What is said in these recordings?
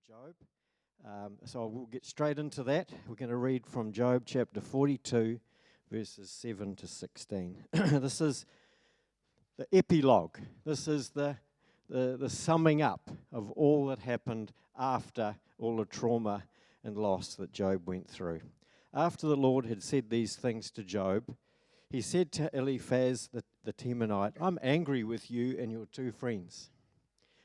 Job. So we'll get straight into that. We're going to read from Job chapter 42, verses 7 to 16. This is the epilogue. This is the summing up of all that happened after all the trauma and loss that Job went through. After the Lord had said these things to Job, he said to Eliphaz the Temanite, "I'm angry with you and your two friends,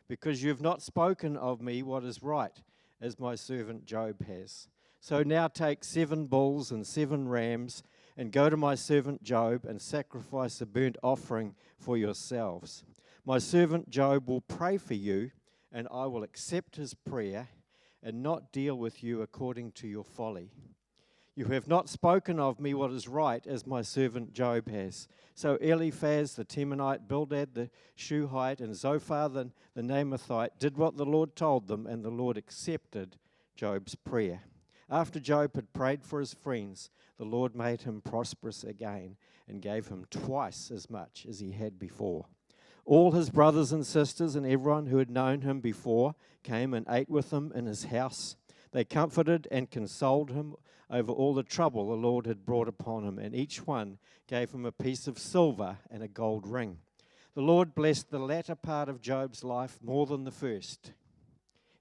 because you have not spoken of me what is right, as my servant Job has. So now take 7 bulls and 7 rams, and go to my servant Job and sacrifice a burnt offering for yourselves. My servant Job will pray for you, and I will accept his prayer and not deal with you according to your folly. You have not spoken of me what is right, as my servant Job has." So Eliphaz the Temanite, Bildad the Shuhite, and Zophar the Naamathite did what the Lord told them, and the Lord accepted Job's prayer. After Job had prayed for his friends, the Lord made him prosperous again and gave him twice as much as he had before. All his brothers and sisters and everyone who had known him before came and ate with him in his house. They comforted and consoled him over all the trouble the Lord had brought upon him, and each one gave him a piece of silver and a gold ring. The Lord blessed the latter part of Job's life more than the first.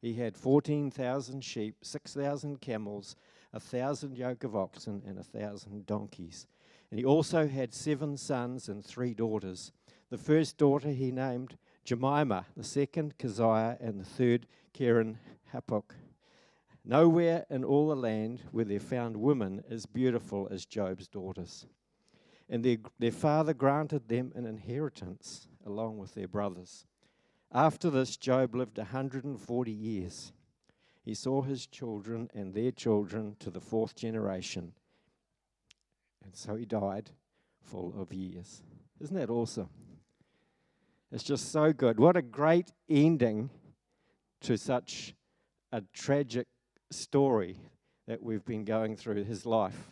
He had 14,000 sheep, 6,000 camels, 1,000 yoke of oxen, and 1,000 donkeys. And he also had 7 sons and 3 daughters. The first daughter he named Jemimah, the second Keziah, and the third Keren Hapuk. Nowhere in all the land were there found women as beautiful as Job's daughters. And their father granted them an inheritance along with their brothers. After this, Job lived 140 years. He saw his children and their children to the 4th generation. And so he died full of years. Isn't that awesome? It's just so good. What a great ending to such a tragic story that we've been going through his life.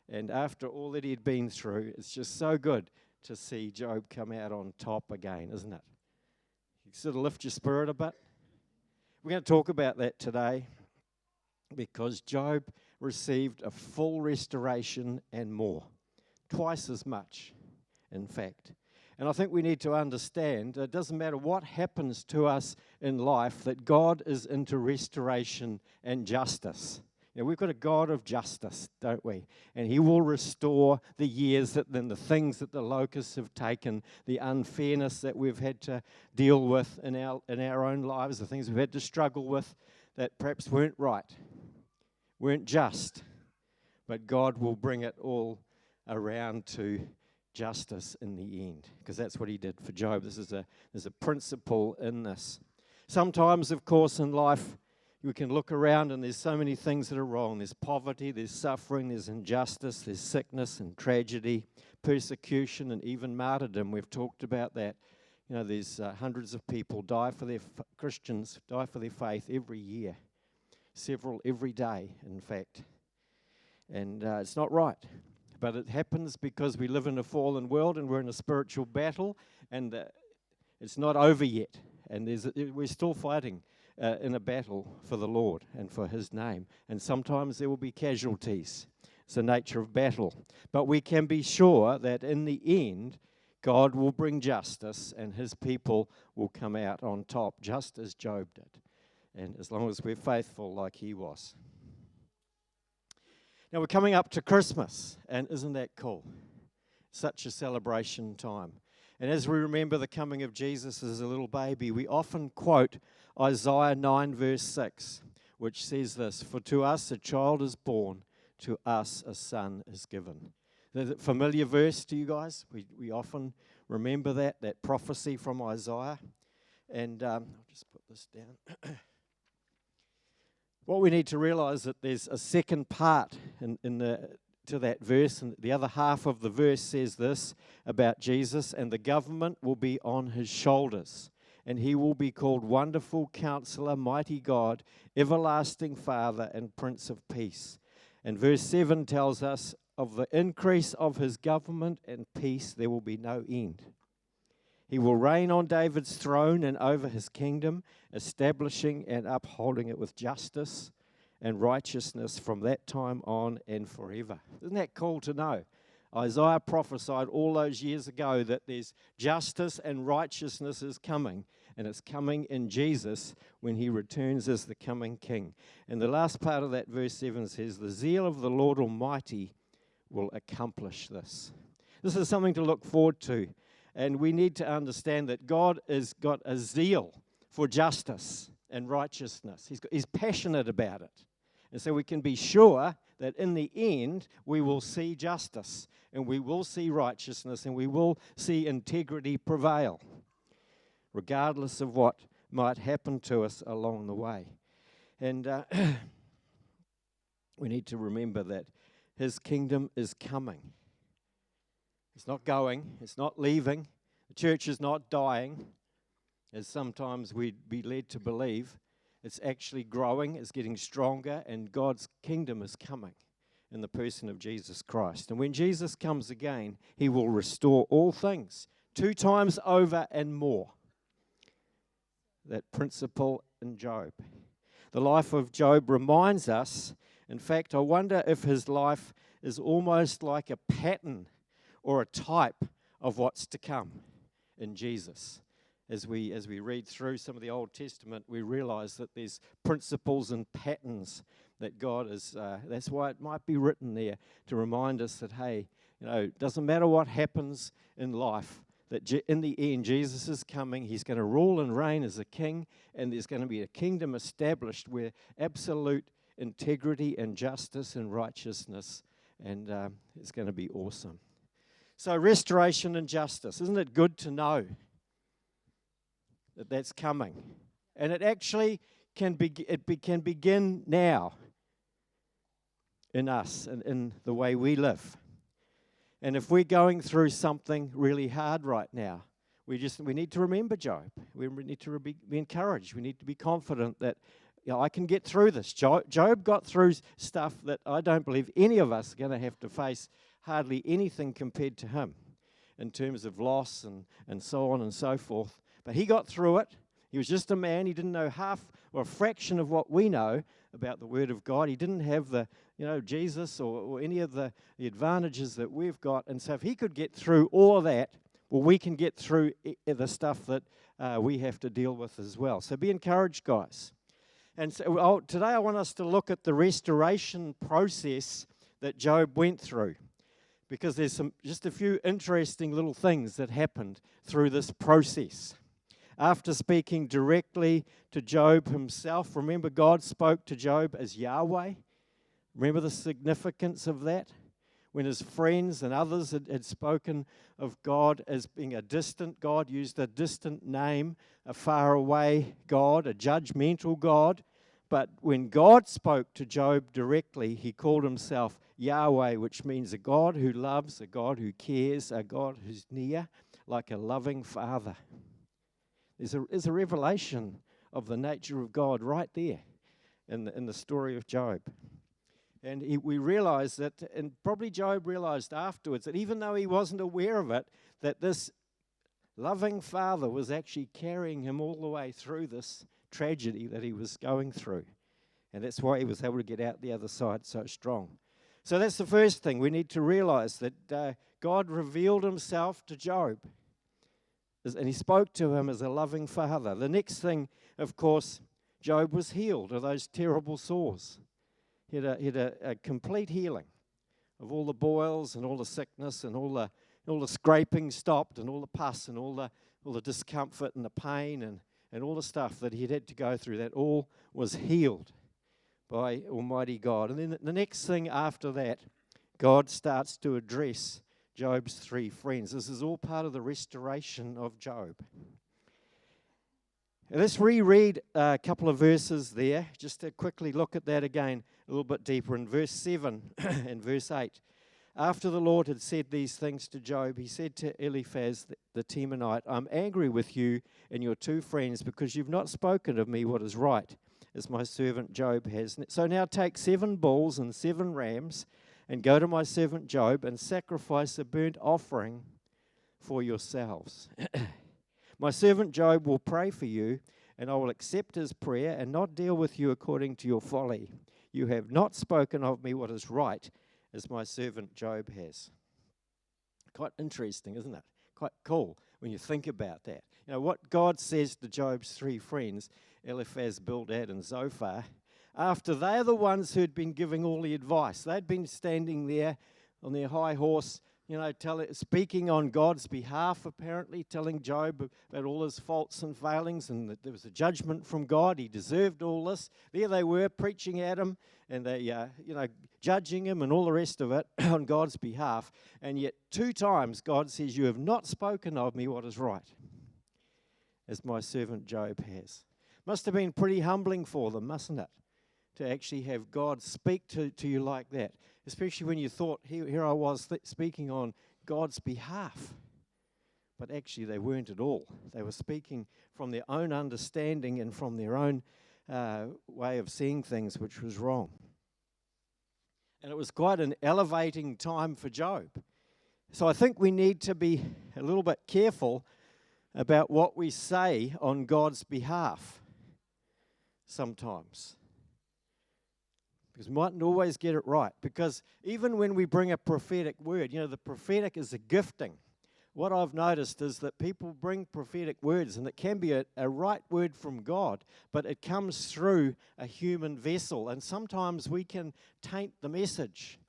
And after all that he'd been through, it's just so good to see Job come out on top again, isn't it? You sort of lift your spirit a bit. We're going to talk about that today because Job received a full restoration and more, twice as much, in fact. And I think we need to understand that it doesn't matter what happens to us in life, that God is into restoration and justice. You know, we've got a God of justice, don't we? And he will restore the years and the things that the locusts have taken, the unfairness that we've had to deal with in our own lives, the things we've had to struggle with that perhaps weren't right, weren't just. But God will bring it all around to justice in the end, because that's what he did for Job. There's a principle in this. Sometimes, of course, in life, we can look around and there's so many things that are wrong. There's poverty, there's suffering, there's injustice, there's sickness and tragedy, persecution, and even martyrdom. We've talked about that. You know, there's hundreds of people Christians die for their faith every year, several every day, in fact. And it's not right. But it happens because we live in a fallen world and we're in a spiritual battle, and it's not over yet. And we're still fighting in a battle for the Lord and for his name. And sometimes there will be casualties. It's the nature of battle. But we can be sure that in the end, God will bring justice and his people will come out on top, just as Job did. And as long as we're faithful like he was. Now, we're coming up to Christmas, and isn't that cool? Such a celebration time. And as we remember the coming of Jesus as a little baby, we often quote Isaiah 9, verse 6, which says this: "For to us a child is born, to us a son is given." Is it a familiar verse to you guys? We often remember that prophecy from Isaiah. And I'll just put this down. What we need to realize that there's a second part to that verse, and the other half of the verse says this about Jesus: "And the government will be on his shoulders, and he will be called Wonderful Counselor, Mighty God, Everlasting Father, and Prince of Peace." And verse 7 tells us, "Of the increase of his government and peace there will be no end." He will reign on David's throne and over his kingdom, establishing and upholding it with justice and righteousness from that time on and forever. Isn't that cool to know? Isaiah prophesied all those years ago that there's justice and righteousness is coming, and it's coming in Jesus when he returns as the coming king. And the last part of that verse 7 says, the zeal of the Lord Almighty will accomplish this. This is something to look forward to, and we need to understand that God has got a zeal for justice and righteousness. He's passionate about it. And so we can be sure that in the end we will see justice and we will see righteousness and we will see integrity prevail, regardless of what might happen to us along the way. And we need to remember that his kingdom is coming. It's not going, it's not leaving. The church is not dying, as sometimes we'd be led to believe. It's actually growing, it's getting stronger, and God's kingdom is coming in the person of Jesus Christ. And when Jesus comes again, he will restore all things 2 times over and more. That principle in Job. The life of Job reminds us, in fact, I wonder if his life is almost like a pattern or a type of what's to come in Jesus. As we read through some of the Old Testament, we realize that there's principles and patterns that God is, that's why it might be written there to remind us that, hey, it doesn't matter what happens in life, that in the end, Jesus is coming, he's going to rule and reign as a king, and there's going to be a kingdom established where absolute integrity and justice and righteousness, and it's going to be awesome. So restoration and justice, isn't it good to know that that's coming? And it actually can begin now in us and in the way we live. And if we're going through something really hard right now, we need to remember Job. We need to be encouraged. We need to be confident that I can get through this. Job got through stuff that I don't believe any of us are going to have to face hardly anything compared to him in terms of loss and so on and so forth. But he got through it. He was just a man. He didn't know half or a fraction of what we know about the Word of God. He didn't have the, Jesus or any of the advantages that we've got. And so if he could get through all of that, well, we can get through the stuff that we have to deal with as well. So be encouraged, guys. And so today I want us to look at the restoration process that Job went through, because there's just a few interesting little things that happened through this process. After speaking directly to Job himself, remember God spoke to Job as Yahweh. Remember the significance of that? When his friends and others had spoken of God as being a distant God, used a distant name, a faraway God, a judgmental God. But when God spoke to Job directly, he called himself Yahweh, which means a God who loves, a God who cares, a God who's near, like a loving father. There's a revelation of the nature of God right there in the story of Job. And we realize that, and probably Job realized afterwards, that even though he wasn't aware of it, that this loving father was actually carrying him all the way through this tragedy that he was going through. And that's why he was able to get out the other side so strong. So that's the first thing. We need to realize that God revealed himself to Job. And he spoke to him as a loving father. The next thing, of course, Job was healed of those terrible sores. He had a complete healing of all the boils and all the sickness and all the scraping stopped and all the pus and all the discomfort and the pain and all the stuff that he'd had to go through. That all was healed by Almighty God. And then the next thing after that, God starts to address Job's 3 friends. This is all part of the restoration of Job. Let's reread a couple of verses there, just to quickly look at that again a little bit deeper. In verse 7 and verse 8, after the Lord had said these things to Job, he said to Eliphaz the Temanite, I'm angry with you and your 2 friends because you've not spoken of me what is right, as my servant Job has. So now take 7 bulls and 7 rams and go to my servant Job and sacrifice a burnt offering for yourselves. My servant Job will pray for you, and I will accept his prayer and not deal with you according to your folly. You have not spoken of me what is right, as my servant Job has. Quite interesting, isn't it? Quite cool when you think about that. You know, what God says to Job's three friends, Eliphaz, Bildad, and Zophar, after they're the ones who'd been giving all the advice. They'd been standing there on their high horse, speaking on God's behalf, apparently, telling Job about all his faults and failings, and that there was a judgment from God. He deserved all this. There they were, preaching at him, and they, judging him and all the rest of it on God's behalf. And yet 2 times God says, you have not spoken of me what is right, as my servant Job has. Must have been pretty humbling for them, mustn't it? To actually have God speak to you like that, especially when you thought, here I was speaking on God's behalf. But actually they weren't at all. They were speaking from their own understanding and from their own way of seeing things, which was wrong. And it was quite an elevating time for Job. So I think we need to be a little bit careful about what we say on God's behalf sometimes. Because we mightn't always get it right. Because even when we bring a prophetic word, the prophetic is a gifting. What I've noticed is that people bring prophetic words, and it can be a right word from God, but it comes through a human vessel. And sometimes we can taint the message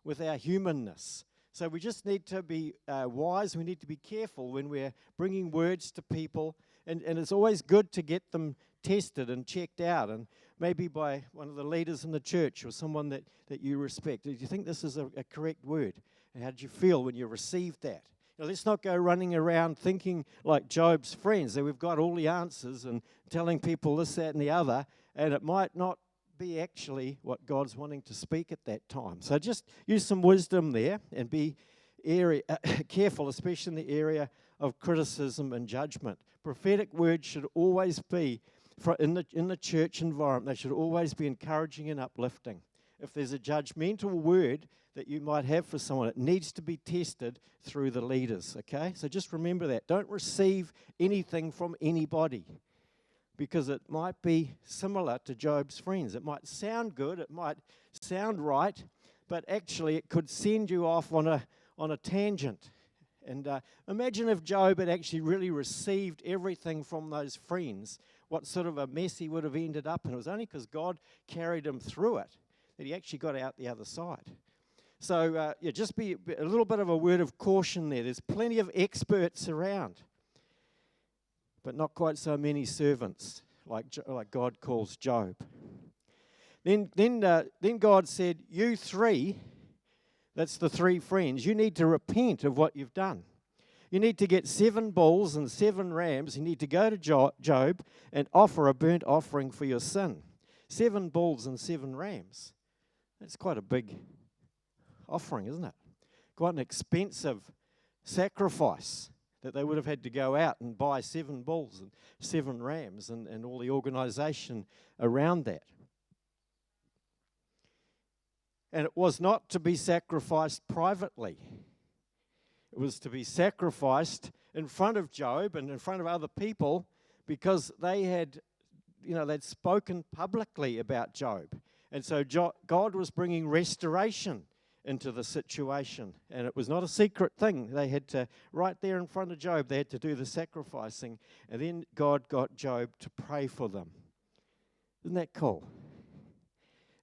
with our humanness. So we just need to be wise. We need to be careful when we're bringing words to people. And it's always good to get them tested and checked out, and maybe by one of the leaders in the church or someone that you respect. Do you think this is a correct word? And how did you feel when you received that? Let's not go running around thinking like Job's friends, that we've got all the answers and telling people this, that, and the other, and it might not be actually what God's wanting to speak at that time. So just use some wisdom there and be careful, especially in the area of criticism and judgment. Prophetic words should always be in the church environment. They should always be encouraging and uplifting. If there's a judgmental word that you might have for someone, it needs to be tested through the leaders, okay? So just remember that. Don't receive anything from anybody, because it might be similar to Job's friends. It might sound good, it might sound right, but actually it could send you off on a tangent. And imagine if Job had actually really received everything from those friends, what sort of a mess he would have ended up in. It was only because God carried him through it that he actually got out the other side. So, just be a little bit of a word of caution there. There's plenty of experts around, but not quite so many servants like God calls Job. Then God said, you three, that's the 3 friends, you need to repent of what you've done. You need to get 7 bulls and 7 rams. You need to go to Job and offer a burnt offering for your sin. 7 bulls and 7 rams. That's quite a big offering, isn't it? Quite an expensive sacrifice that they would have had to go out and buy 7 bulls and 7 rams and all the organisation around that. And it was not to be sacrificed privately. It was to be sacrificed in front of Job and in front of other people, because they had, they'd spoken publicly about Job. And so God was bringing restoration into the situation. And it was not a secret thing. They had to, right there in front of Job, they had to do the sacrificing. And then God got Job to pray for them. Isn't that cool?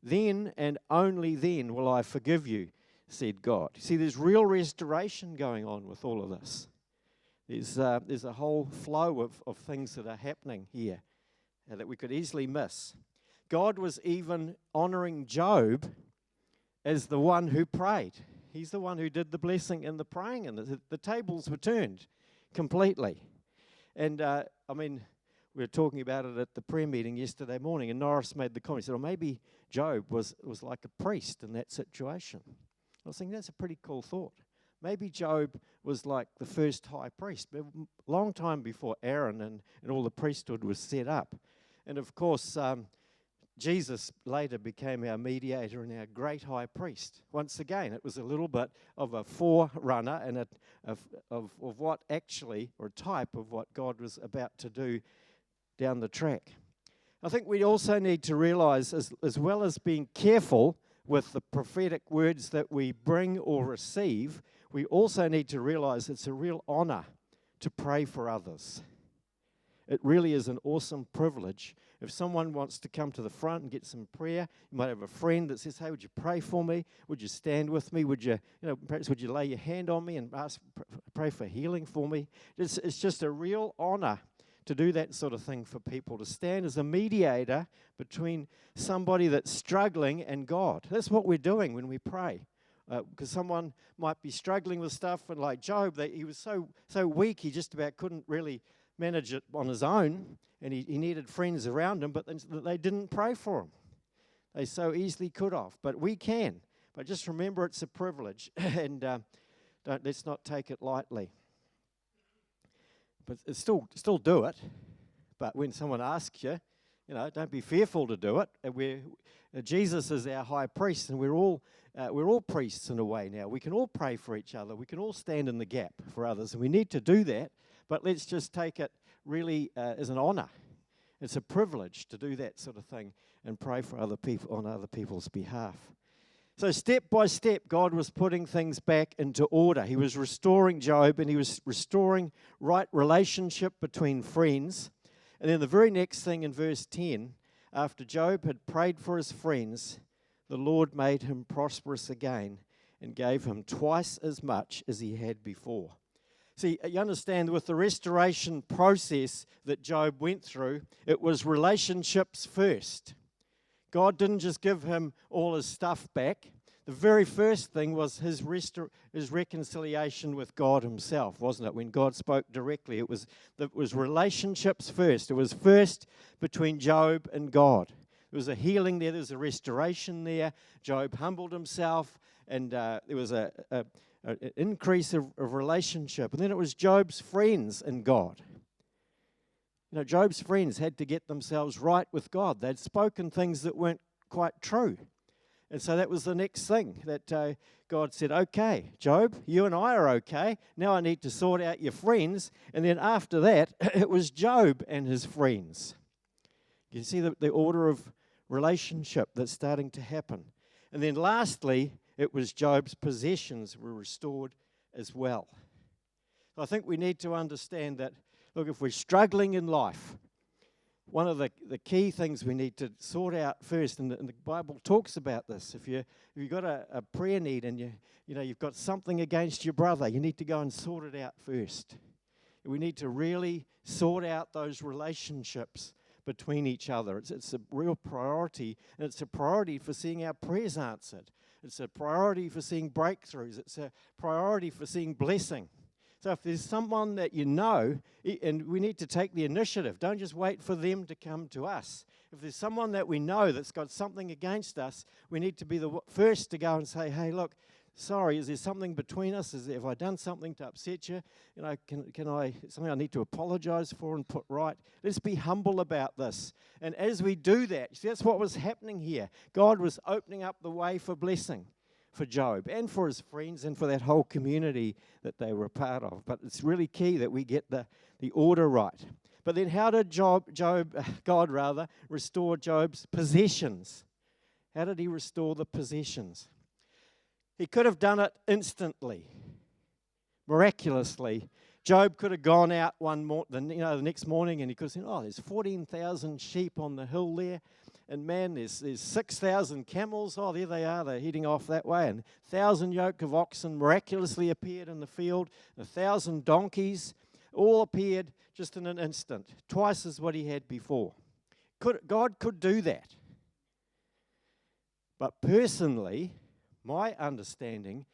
Then and only then will I forgive you, said God. See, there's real restoration going on with all of this. There's a whole flow of things that are happening here that we could easily miss. God was even honoring Job as the one who prayed. He's the one who did the blessing and the praying, and the tables were turned completely. And, we were talking about it at the prayer meeting yesterday morning, and Norris made the comment, he said, maybe Job was like a priest in that situation. I was thinking, that's a pretty cool thought. Maybe Job was like the first high priest, a long time before Aaron and all the priesthood was set up. And of course, Jesus later became our mediator and our great high priest. Once again, it was a little bit of a forerunner and of what actually, or a type of what God was about to do down the track. I think we also need to realize, as well as being careful with the prophetic words that we bring or receive, we also need to realize it's a real honor to pray for others. It really is an awesome privilege. If someone wants to come to the front and get some prayer, you might have a friend that says, "Hey, would you pray for me? Would you stand with me? Would you, perhaps would you lay your hand on me and pray for healing for me?" It's just a real honor to do that sort of thing for people, to stand as a mediator between somebody that's struggling and God. That's what we're doing when we pray. Because someone might be struggling with stuff, and like Job, he was so weak, he just about couldn't really manage it on his own, and he needed friends around him, but they didn't pray for him. They so easily could have, but we can. But just remember, it's a privilege, and let's not take it lightly. But it's still do it. But when someone asks you, don't be fearful to do it. Jesus is our high priest, and we're all priests in a way now. We can all pray for each other. We can all stand in the gap for others, and we need to do that. But let's just take it really as an honor. It's a privilege to do that sort of thing and pray for other people on other people's behalf. So step by step, God was putting things back into order. He was restoring Job, and he was restoring right relationship between friends. And then the very next thing in verse 10, after Job had prayed for his friends, the Lord made him prosperous again and gave him twice as much as he had before. See, you understand, with the restoration process that Job went through, it was relationships first. God didn't just give him all his stuff back. The very first thing was his reconciliation with God himself, wasn't it? When God spoke directly, it was relationships first. It was first between Job and God. There was a healing there. There was a restoration there. Job humbled himself, and there was an increase of relationship. And then it was Job's friends and God. Job's friends had to get themselves right with God. They'd spoken things that weren't quite true. And so that was the next thing that God said, "Okay, Job, you and I are okay. Now I need to sort out your friends." And then after that, it was Job and his friends. You can see the order of relationship that's starting to happen. And then lastly, it was Job's possessions were restored as well. So I think we need to understand that, look, if we're struggling in life, one of the key things we need to sort out first, and the Bible talks about this. If you've got a prayer need and you've got something against your brother, you need to go and sort it out first. We need to really sort out those relationships between each other. It's a real priority, and it's a priority for seeing our prayers answered. It's a priority for seeing breakthroughs. It's a priority for seeing blessing. So if there's someone that you know, and we need to take the initiative, don't just wait for them to come to us. If there's someone that we know that's got something against us, we need to be the first to go and say, "Hey, look, sorry, is there something between us? Have I done something to upset you? Something I need to apologize for and put right?" Let's be humble about this. And as we do that, see, that's what was happening here. God was opening up the way for blessing for Job and for his friends and for that whole community that they were a part of. But it's really key that we get the order right. But then how did God restore Job's possessions? How did he restore the possessions? He could have done it instantly, miraculously. Job could have gone out the next morning, and he could have said, "Oh, there's 14,000 sheep on the hill there. And man, there's 6,000 camels. Oh, there they are. They're heading off that way. And 1,000 yoke of oxen miraculously appeared in the field. 1,000 donkeys all appeared just in an instant, twice as what he had before." God could do that. But personally, my understanding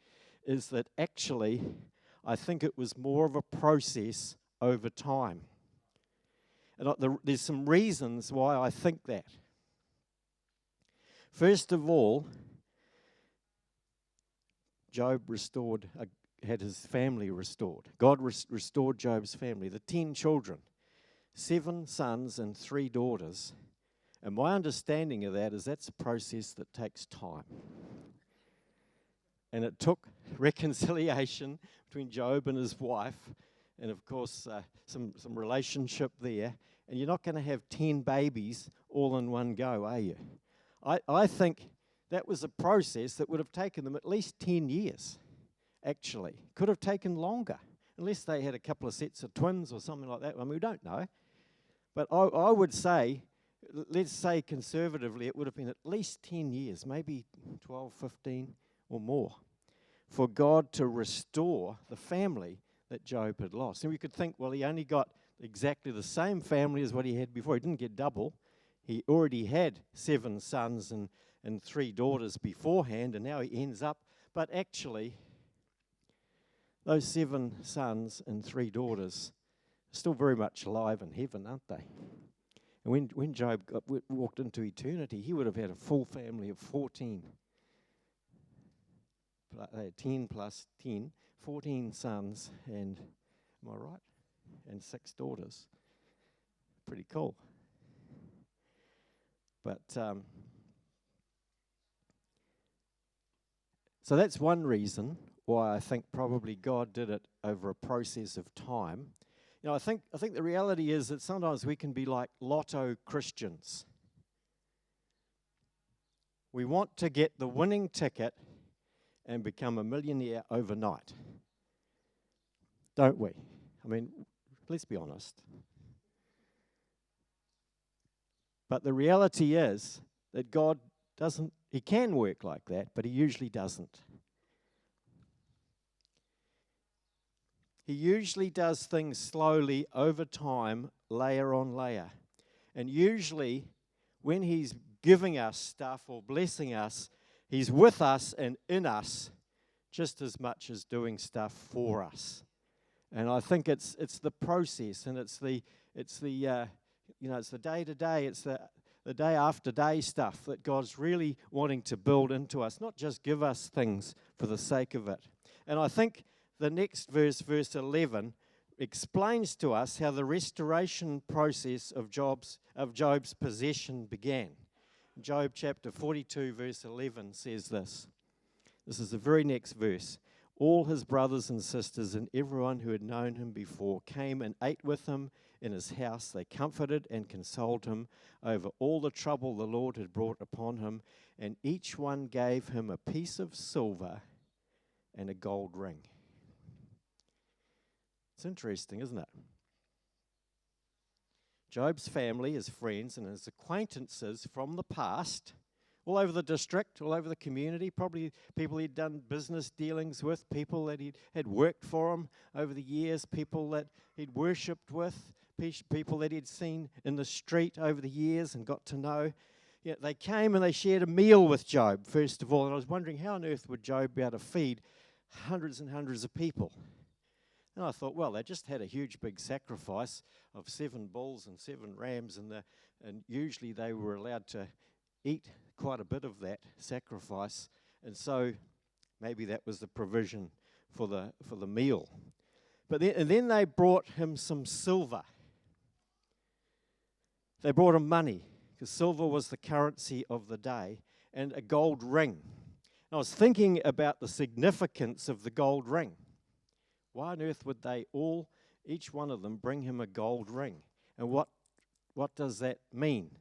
is that actually, I think it was more of a process over time. And there's some reasons why I think that. First of all, Job had his family restored. God restored Job's family, the 10 children, 7 sons and 3 daughters. And my understanding of that is that's a process that takes time. And it took reconciliation between Job and his wife, and of course some relationship there. And you're not going to have 10 babies all in one go, are you? I think that was a process that would have taken them at least 10 years, actually. Could have taken longer, unless they had a couple of sets of twins or something like that. I mean, we don't know. But I would say, let's say conservatively, it would have been at least 10 years, maybe 12, 15 or more, for God to restore the family that Job had lost. And we could think, well, he only got exactly the same family as what he had before. He didn't get double. He already had 7 sons and 3 daughters beforehand, and now he ends up. But actually, those 7 sons and 3 daughters are still very much alive in heaven, aren't they? And when Job walked into eternity, he would have had a full family of 14. 10 plus 10, 14 sons, and, am I right? And 6 daughters. Pretty cool. But, so that's one reason why I think probably God did it over a process of time. You know, I think the reality is that sometimes we can be like lotto Christians. We want to get the winning ticket and become a millionaire overnight. Don't we? I mean, let's be honest. But the reality is that God doesn't, he can work like that, but he usually doesn't. He usually does things slowly over time, layer on layer. And usually when he's giving us stuff or blessing us, he's with us and in us just as much as doing stuff for us. And I think it's the process, and it's the day to day, it's the day after day stuff that God's really wanting to build into us, not just give us things for the sake of it. And I think the next verse 11, explains to us how the restoration process of Job's possession began. Job chapter 42, verse 11 says this. This is the very next verse. All his brothers and sisters and everyone who had known him before came and ate with him in his house. They comforted and consoled him over all the trouble the Lord had brought upon him, and each one gave him a piece of silver and a gold ring. It's interesting, isn't it? Job's family, his friends, and his acquaintances from the past, all over the district, all over the community, probably people he'd done business dealings with, people that he had worked for him over the years, people that he'd worshipped with, people that he'd seen in the street over the years and got to know. Yeah, they came and they shared a meal with Job, first of all, and I was wondering how on earth would Job be able to feed hundreds and hundreds of people? And I thought, well, they just had a huge big sacrifice of 7 bulls and 7 rams, and usually they were allowed to eat quite a bit of that sacrifice, and so maybe that was the provision for the meal. But then they brought him some silver. They brought him money, because silver was the currency of the day, and a gold ring. And I was thinking about the significance of the gold ring. Why on earth would they each one of them, bring him a gold ring? And what does that mean?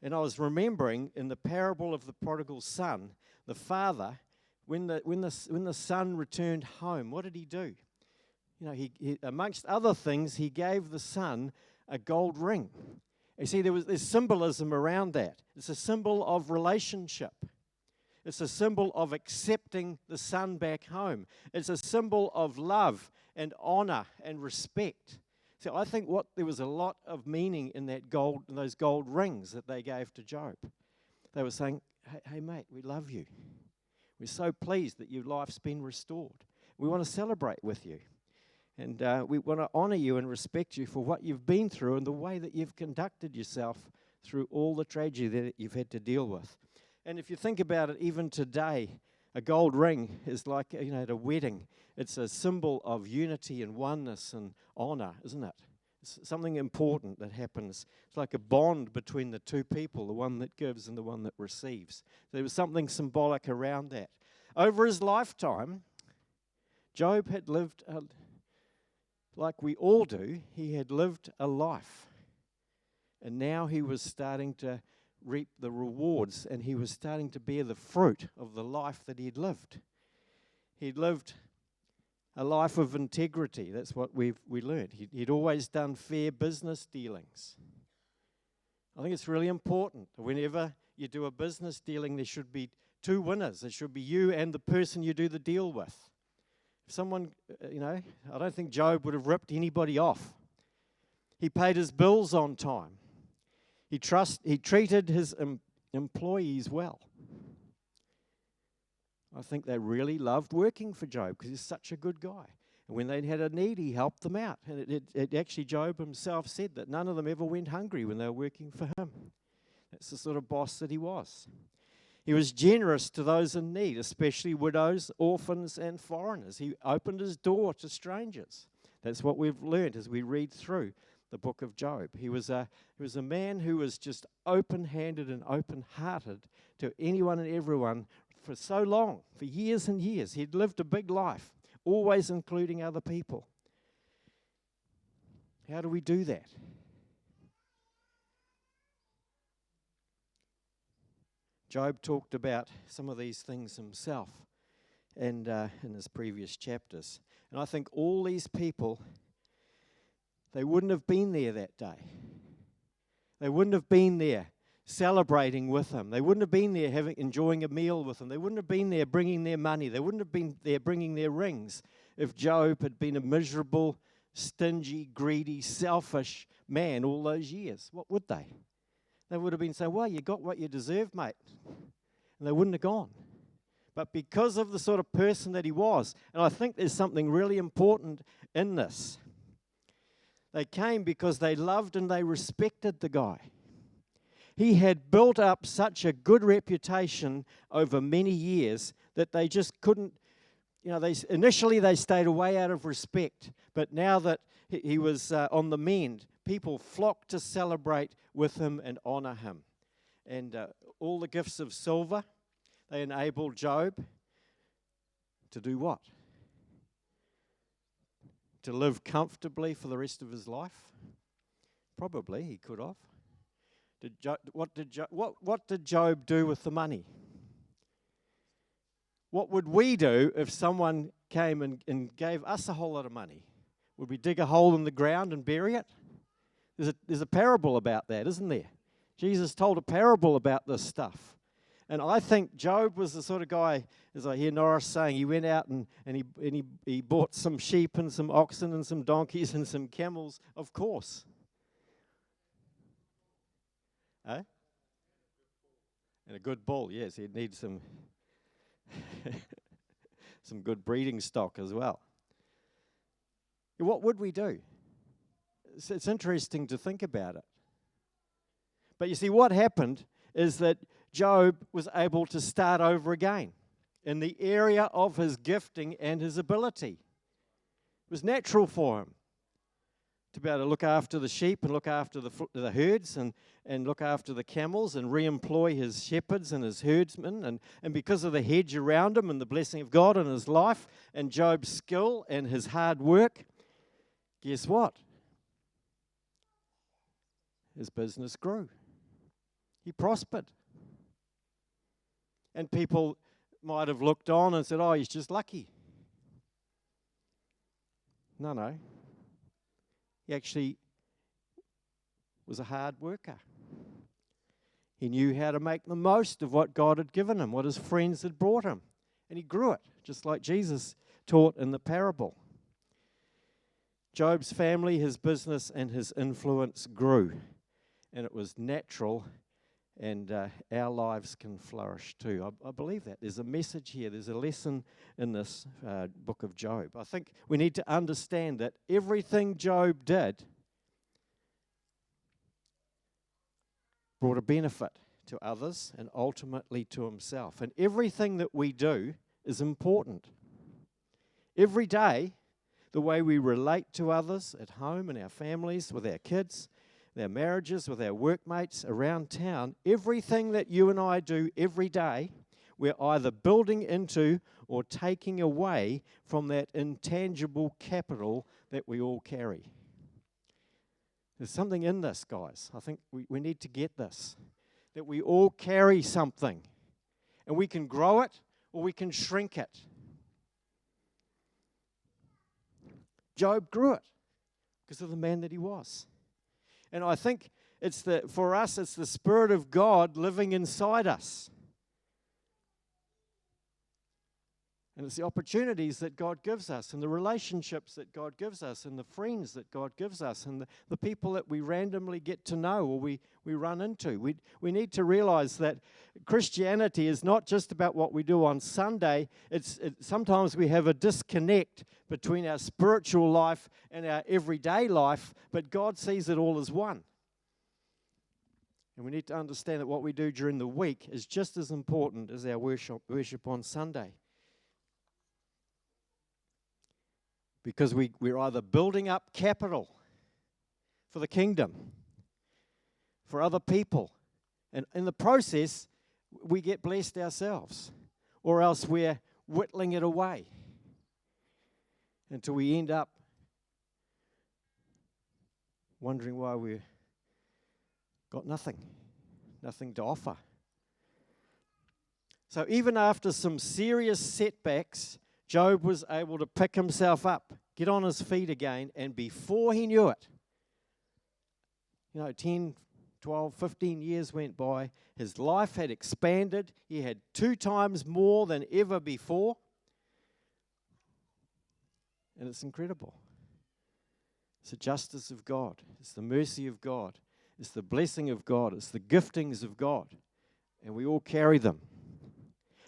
And I was remembering in the parable of the prodigal son, the father, when the son returned home, what did he do? You know, he amongst other things, he gave the son a gold ring. You see, there's symbolism around that. It's a symbol of relationship. It's a symbol of accepting the son back home. It's a symbol of love and honor and respect. So I think there was a lot of meaning in those gold rings that they gave to Job. They were saying, hey mate, we love you. We're so pleased that your life's been restored. We want to celebrate with you. And we want to honor you and respect you for what you've been through and the way that you've conducted yourself through all the tragedy that you've had to deal with. And if you think about it, even today, a gold ring is like, at a wedding. It's a symbol of unity and oneness and honor, isn't it? something important that happens. It's like a bond between the two people, the one that gives and the one that receives. There was something symbolic around that. Over his lifetime, Job had lived, like we all do, he had lived a life. And now he was starting to reap the rewards, and he was starting to bear the fruit of the life that he'd lived. He'd lived a life of integrity. That's what we learned. He'd always done fair business dealings. I think it's really important. Whenever you do a business dealing, there should be two winners. It should be you and the person you do the deal with. If someone, I don't think Job would have ripped anybody off. He paid his bills on time. He treated his employees well. I think they really loved working for Job because he's such a good guy. And when they had a need, he helped them out. And it actually, Job himself said that none of them ever went hungry when they were working for him. That's the sort of boss that he was. He was generous to those in need, especially widows, orphans, and foreigners. He opened his door to strangers. That's what we've learned as we read through the book of Job. He was a man who was just open-handed and open-hearted to anyone and everyone for so long, for years and years. He'd lived a big life, always including other people. How do we do that? Job talked about some of these things himself and in his previous chapters. And I think all these people, they wouldn't have been there that day. They wouldn't have been there celebrating with him. They wouldn't have been there enjoying a meal with him. They wouldn't have been there bringing their money. They wouldn't have been there bringing their rings if Job had been a miserable, stingy, greedy, selfish man all those years. What would they? They would have been saying, well, you got what you deserved, mate. And they wouldn't have gone. But because of the sort of person that he was, and I think there's something really important in this, they came because they loved and they respected the guy. He had built up such a good reputation over many years that they just couldn't, initially they stayed away out of respect. But now that he was on the mend, people flocked to celebrate with him and honor him. And all the gifts of silver, they enabled Job to do what? To live comfortably for the rest of his life? Probably he could have. What did Job do with the money? What would we do if someone came and gave us a whole lot of money? Would we dig a hole in the ground and bury it? There's a parable about that, isn't there? Jesus told a parable about this stuff. And I think Job was the sort of guy, as I hear Norris saying, he went out and he bought some sheep and some oxen and some donkeys and some camels, of course. Eh? And a good bull, yes, he'd need some some good breeding stock as well. What would we do? It's interesting to think about it. But you see, what happened is that Job was able to start over again in the area of his gifting and his ability. It was natural for him to be able to look after the sheep and look after the herds and look after the camels and re-employ his shepherds and his herdsmen. And because of the hedge around him and the blessing of God in his life and Job's skill and his hard work, guess what? His business grew. He prospered. And people might have looked on and said, oh, he's just lucky. No. He actually was a hard worker. He knew how to make the most of what God had given him, what his friends had brought him. And he grew it, just like Jesus taught in the parable. Job's family, his business, and his influence grew. And it was natural, and our lives can flourish too. I believe that. There's a message here. There's a lesson in this book of Job. I think we need to understand that everything Job did brought a benefit to others and ultimately to himself. And everything that we do is important. Every day, the way we relate to others at home, in our families, with our kids, our marriages, with our workmates, around town, everything that you and I do every day, we're either building into or taking away from that intangible capital that we all carry. There's something in this, guys. I think we need to get this, that we all carry something, and we can grow it or we can shrink it. Job grew it because of the man that he was. And I think for us, it's the Spirit of God living inside us. And it's the opportunities that God gives us, and the relationships that God gives us, and the friends that God gives us, and the people that we randomly get to know or we run into. We need to realize that Christianity is not just about what we do on Sunday. Sometimes we have a disconnect between our spiritual life and our everyday life, but God sees it all as one. And we need to understand that what we do during the week is just as important as our worship on Sunday. Because we're either building up capital for the kingdom, for other people, and in the process, we get blessed ourselves, or else we're whittling it away until we end up wondering why we've got nothing to offer. So even after some serious setbacks, Job was able to pick himself up, get on his feet again, and before he knew it, 10, 12, 15 years went by, his life had expanded, he had 2 times more than ever before, and it's incredible. It's the justice of God, it's the mercy of God, it's the blessing of God, it's the giftings of God, and we all carry them.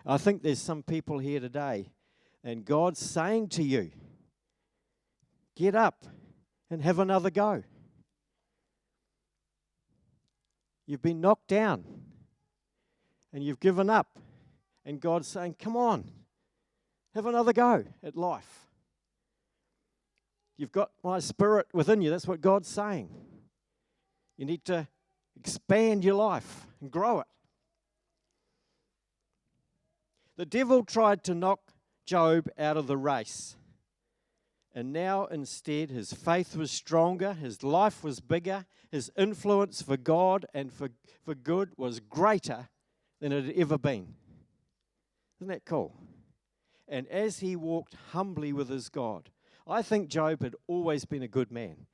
I think there's some people here today, and God's saying to you, get up and have another go. You've been knocked down and you've given up. And God's saying, come on, have another go at life. You've got my Spirit within you. That's what God's saying. You need to expand your life and grow it. The devil tried to knock Job out of the race. And now instead his faith was stronger, his life was bigger, his influence for God and for good was greater than it had ever been. Isn't that cool? And as he walked humbly with his God, I think Job had always been a good man.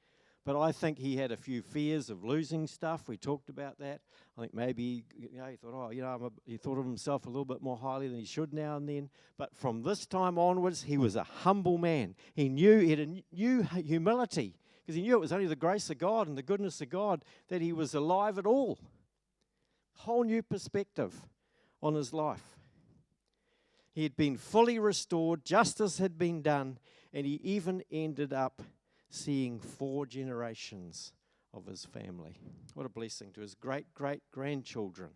But I think he had a few fears of losing stuff. We talked about that. I think maybe he thought, he thought of himself a little bit more highly than he should now and then. But from this time onwards, he was a humble man. He had a new humility because he knew it was only the grace of God and the goodness of God that he was alive at all. Whole new perspective on his life. He had been fully restored, justice had been done, and he even ended up seeing 4 generations of his family. What a blessing to his great-great-grandchildren.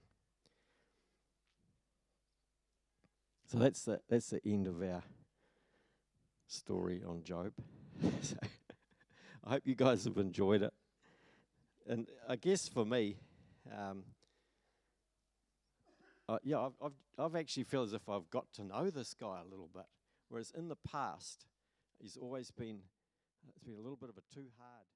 So that's the end of our story on Job. So I hope you guys have enjoyed it. And I guess for me, I've actually feel as if I've got to know this guy a little bit. Whereas in the past, it's been a little bit of a too hard